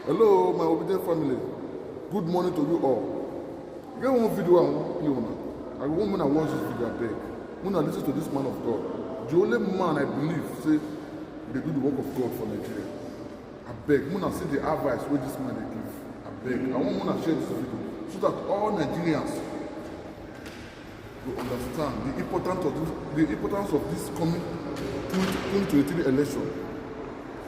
Hello, my obedient family. Good morning to you all. You get one video I want to play on. I want to watch this video, I beg. When I listen to this man of God, the only man I believe say they do the work of God for Nigeria. I beg. When I see the advice where this man they give, I beg. I want to share this video so that all Nigerians will understand the importance of this coming 2023 election.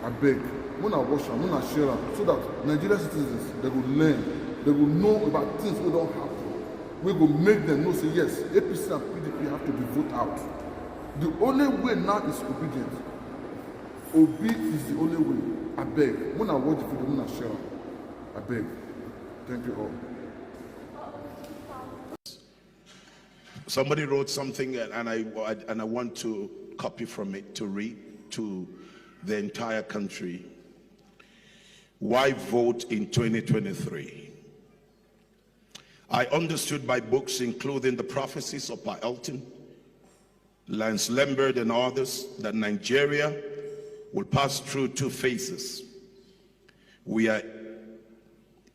I beg. When I watch them, when I share them, so that Nigerian citizens, they will learn, they will know about things we don't happen. We will make them know, say yes, APC and PDP have to be voted out. The only way now is obedience. Obi is the only way. I beg. When I watch the video, when I share them, I beg. Thank you all. Somebody wrote something, and I want to copy from it to read to the entire country. Why vote in 2023? I understood by books, including the prophecies of Pa Elton, Lance Lambert, and others, that Nigeria will pass through two phases. We are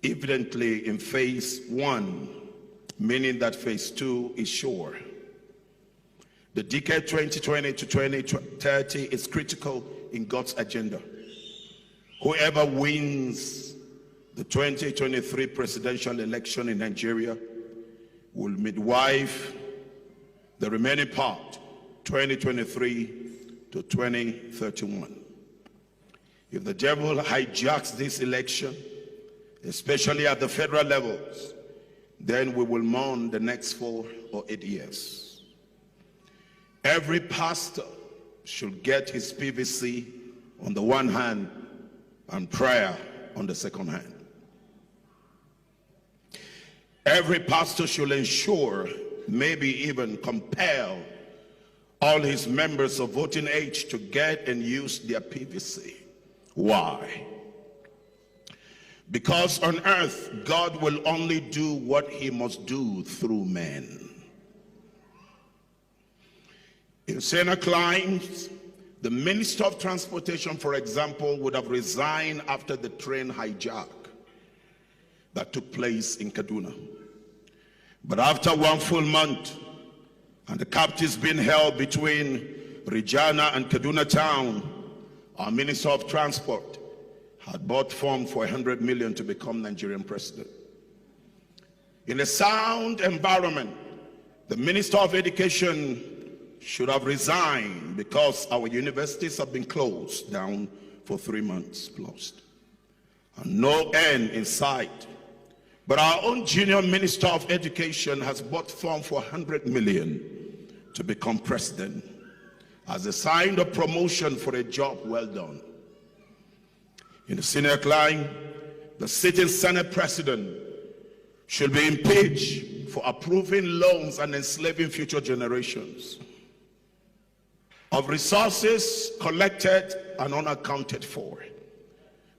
evidently in phase one, meaning that phase two is sure. The decade 2020 to 2030 is critical in God's agenda. Whoever wins the 2023 presidential election in Nigeria will midwife the remaining part, 2023 to 2031. If the devil hijacks this election, especially at the federal levels, then we will mourn the next 4 or 8 years. Every pastor should get his PVC on the one hand and prayer on the second hand. Every pastor should ensure, maybe even compel, all his members of voting age to get and use their PVC. Why? Because on earth, God will only do what he must do through men. In Sena Klein, the Minister of Transportation, for example, would have resigned after the train hijack that took place in Kaduna. But after 1 full month, and the captives being held between Regina and Kaduna town, our Minister of Transport had bought form for 100 million to become Nigerian president. In a sound environment, the Minister of Education should have resigned because our universities have been closed down for 3 months plus, and no end in sight. But our own junior Minister of Education has bought form for 100 million to become president as a sign of promotion for a job well done. In the Senate line, the sitting Senate president should be impeached for approving loans and enslaving future generations of resources collected and unaccounted for.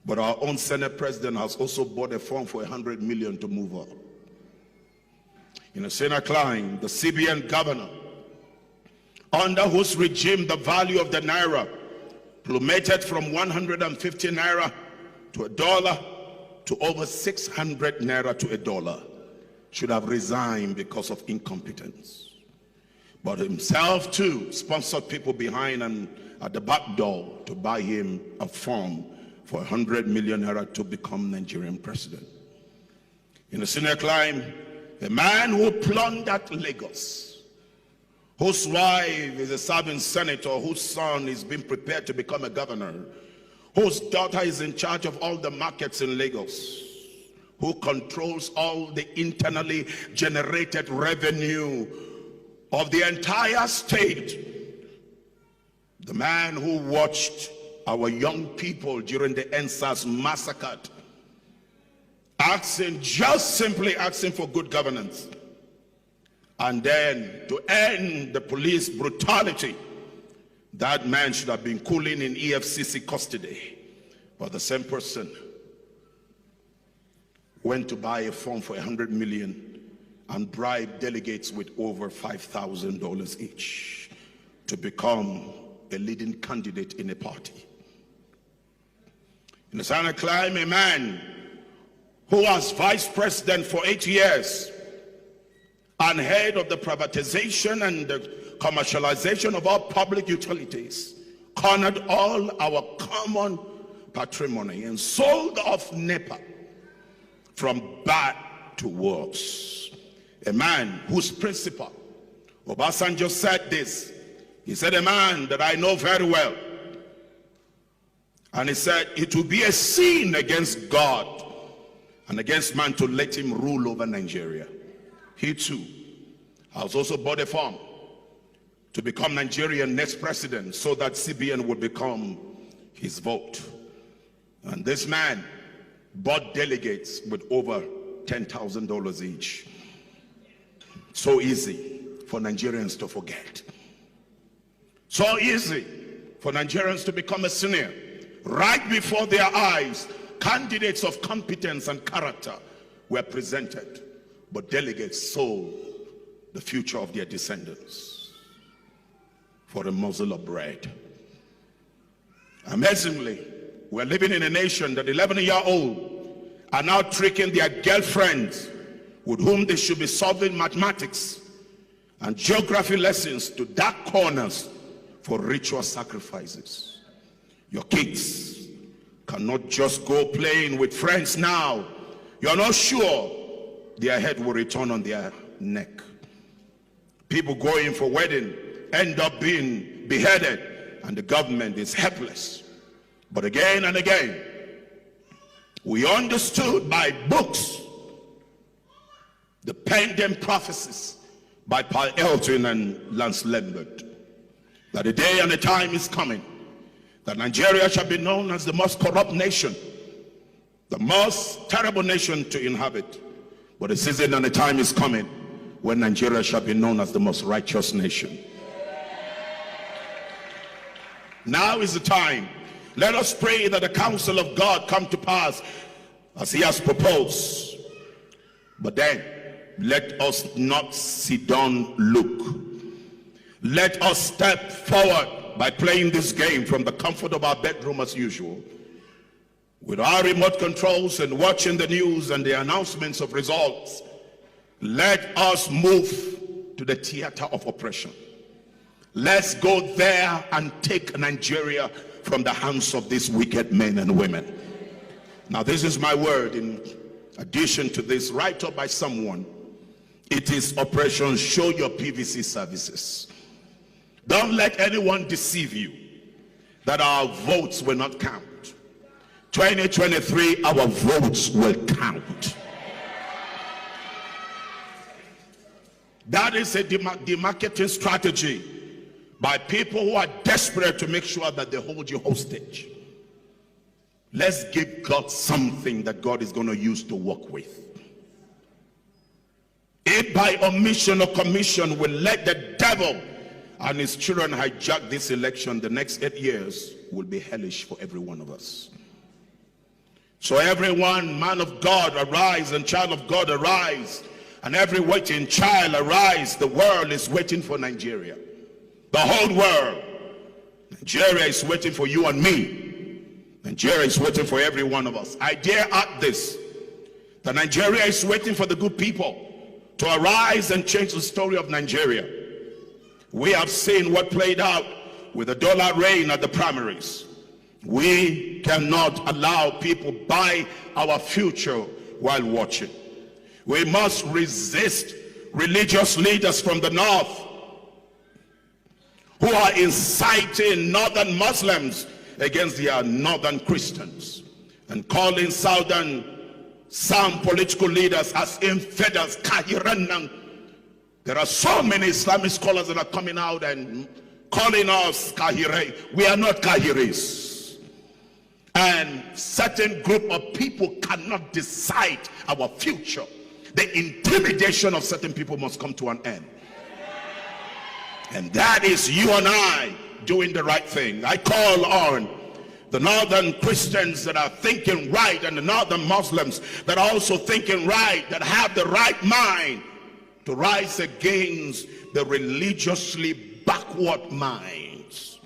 But our own Senate president has also bought a form for 100 million to move up. In the Senate line, the CBN governor, under whose regime the value of the naira plummeted from 150 naira to $1 to over 600 naira to $1, should have resigned because of incompetence. But himself too sponsored people behind and at the back door to buy him a form for 100 million naira to become Nigerian president. In the Senate line, a man who plundered Lagos, whose wife is a serving senator, whose son is being prepared to become a governor, whose daughter is in charge of all the markets in Lagos, who controls all the internally generated revenue of the entire state, the man who watched our young people during the NSAS massacre, simply asking for good governance, and then to end the police brutality, that man should have been cooling in EFCC custody. But the same person went to buy a form for 100 million and bribe delegates with over $5,000 each to become a leading candidate in a party. In the Sana Climb, a man who was vice president for 8 years and head of the privatization and the commercialization of all public utilities, cornered all our common patrimony and sold off NEPA from bad to worse. A man whose principal, Obasanjo, said this. He said, a man that I know very well. And he said, it will be a sin against God and against man to let him rule over Nigeria. He too has also bought a farm to become Nigerian next president so that CBN would become his vote. And this man bought delegates with over $10,000 each. So easy for Nigerians to forget. So easy for Nigerians to become a senior. Right before their eyes, candidates of competence and character were presented, but delegates sold the future of their descendants for a morsel of bread. Amazingly, we're living in a nation that 11-year-olds are now tricking their girlfriends with whom they should be solving mathematics and geography lessons to dark corners for ritual sacrifices. Your kids cannot just go playing with friends now. You're not sure their head will return on their neck. People going for wedding end up being beheaded, and the government is helpless. But again and again, we understood by books the penned prophecies by Paul Elton and Lance Lambert that a day and a time is coming that Nigeria shall be known as the most corrupt nation, the most terrible nation to inhabit. But a season and a time is coming when Nigeria shall be known as the most righteous nation. Now is the time. Let us pray that the counsel of God come to pass as he has proposed. But then, let us not sit down, look. Let us step forward by playing this game from the comfort of our bedroom as usual, with our remote controls and watching the news and the announcements of results. Let us move to the theater of oppression. Let's go there and take Nigeria from the hands of these wicked men and women. Now, this is my word in addition to this, right up by someone. It is Operation Show Your PVC Services. Don't let anyone deceive you that our votes will not count. 2023, our votes will count. That is a demarketing strategy by people who are desperate to make sure that they hold you hostage. Let's give God something that God is going to use to work with. If by omission or commission we let the devil and his children hijack this election, the next 8 years will be hellish for every one of us. So everyone, man of God, arise, and child of God, arise. And every waiting child, arise. The world is waiting for Nigeria. The whole world. Nigeria is waiting for you and me. Nigeria is waiting for every one of us. I dare add this, that Nigeria is waiting for the good people to arise and change the story of Nigeria. We have seen what played out with the dollar reign at the primaries. We cannot allow people buy our future while watching. We must resist religious leaders from the north who are inciting northern Muslims against their northern Christians and calling some political leaders as infidels, kahiran. There are so many Islamic scholars that are coming out and calling us kahire. We are not kahiris. And certain group of people cannot decide our future. The intimidation of certain people must come to an end. And that is you and I doing the right thing. I call on the northern Christians that are thinking right, and the northern Muslims that are also thinking right, that have the right mind, to rise against the religiously backward minds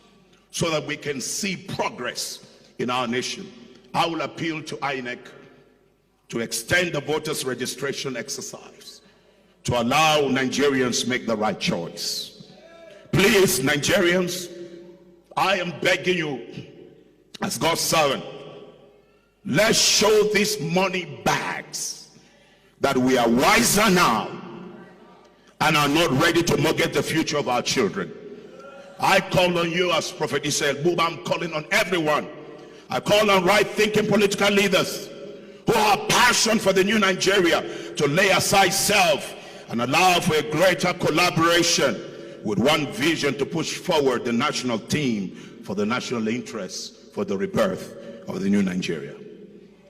so that we can see progress in our nation. I will appeal to INEC to extend the voters registration exercise to allow Nigerians make the right choice. Please, Nigerians, I am begging you as God's servant, let's show these money bags that we are wiser now and are not ready to mortgage the future of our children. I call on you as Prophet Israel Buba. I'm calling on everyone. I call on right-thinking political leaders who have passion for the new Nigeria to lay aside self and allow for a greater collaboration with one vision to push forward the national team for the national interest for the rebirth of the new Nigeria.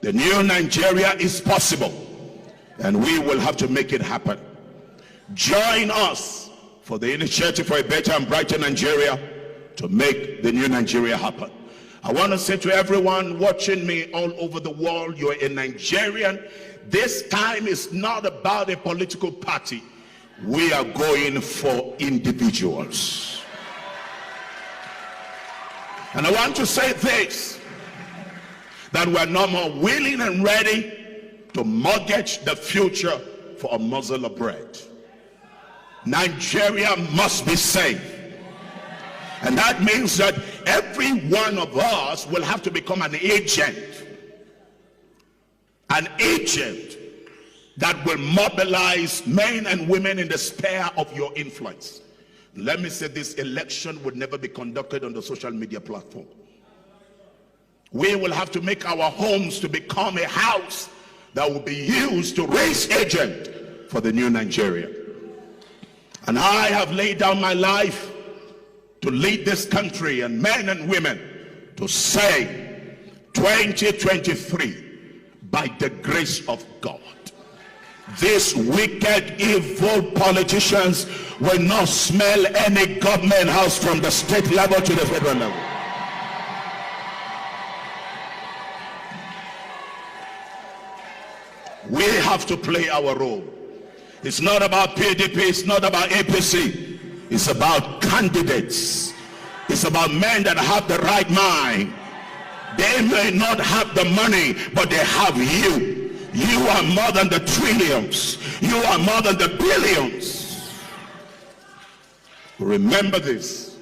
The new Nigeria is possible, and we will have to make it happen. Join us for the initiative for a better and brighter Nigeria to make the new Nigeria happen. I want to say to everyone watching me all over the world, you're a Nigerian. This time is not about a political party. We are going for individuals. And I want to say this, that we're no more willing and ready to mortgage the future for a morsel of bread. Nigeria must be safe. And that means that every one of us will have to become an agent. An agent that will mobilize men and women in the sphere of your influence. Let me say, this election would never be conducted on the social media platform. We will have to make our homes to become a house that will be used to raise agent for the new Nigeria. And I have laid down my life to lead this country and men and women to say 2023, by the grace of God, these wicked, evil politicians will not smell any government house from the state level to the federal level. We have to play our role. It's not about PDP, it's not about APC. It's about candidates. It's about men that have the right mind. They may not have the money, but they have you. You are more than the trillions. You are more than the billions. Remember this.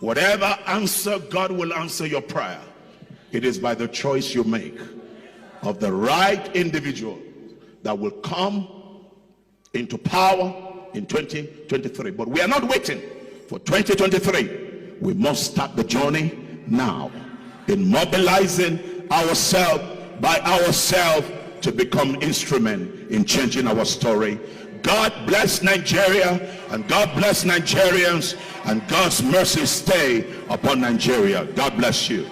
Whatever answer God will answer your prayer, it is by the choice you make of the right individual that will come into power in 2023. But we are not waiting for 2023. We must start the journey now in mobilizing ourselves by ourselves to become instrument in changing our story. God bless Nigeria, and God bless Nigerians, and God's mercy stay upon Nigeria. God bless you.